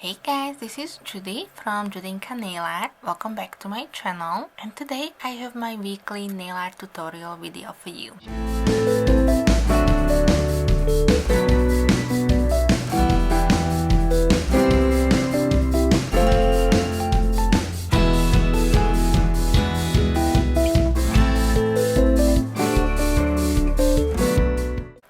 Hey guys, this is Judy from Judita Nail Art. Welcome back to my channel, and today I have my weekly nail art tutorial video for you.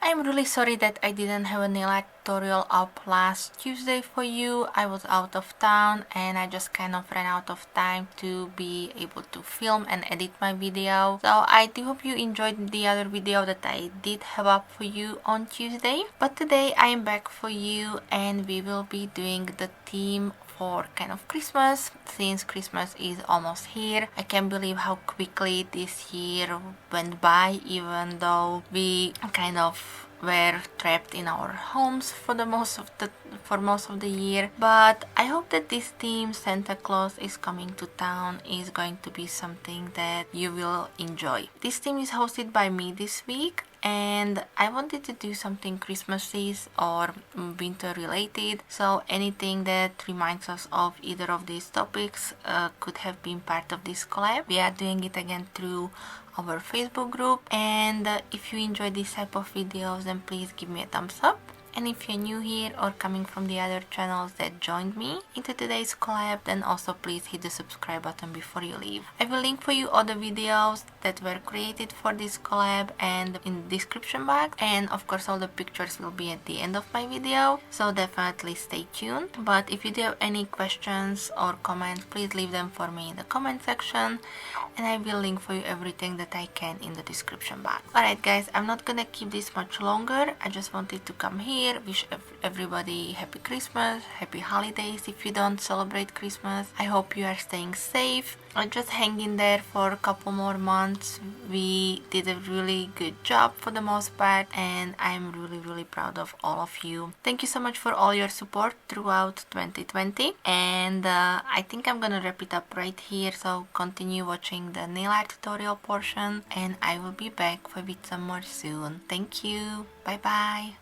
I'm really sorry that I didn't have a nail art tutorial up last Tuesday for you. I was out of town and I just kind of ran out of time to be able to film and edit my video. So I do hope you enjoyed the other video that I did have up for you on Tuesday. But today I am back for you and we will be doing the theme for kind of Christmas, since Christmas is almost here. I can't believe how quickly this year went by, even though we kind of were trapped in our homes for most of the year. But I hope that this theme, Santa Claus is Coming to Town, is going to be something that you will enjoy. This theme is hosted by me this week, and I wanted to do something Christmassy or winter related, so anything that reminds us of either of these topics could have been part of this collab. We are doing it again through our Facebook group, and if you enjoy this type of videos, then please give me a thumbs up. And if you're new here or coming from the other channels that joined me into today's collab, then also please hit the subscribe button before you leave. I will link for you all the videos that were created for this collab and in the description box, and of course all the pictures will be at the end of my video, so definitely stay tuned. But if you do have any questions or comments, please leave them for me in the comment section, and I will link for you everything that I can in the description box. Alright guys, I'm not gonna keep this much longer. I just wanted to come here, wish everybody happy Christmas, happy holidays if you don't celebrate Christmas. I hope you are staying safe. Just hang in there for a couple more months. We did a really good job for the most part, and I'm really proud of all of you. Thank you so much for all your support throughout 2020, and I think I'm gonna wrap it up right here, so continue watching the nail art tutorial portion and I will be back with some more soon. Thank you. Bye bye.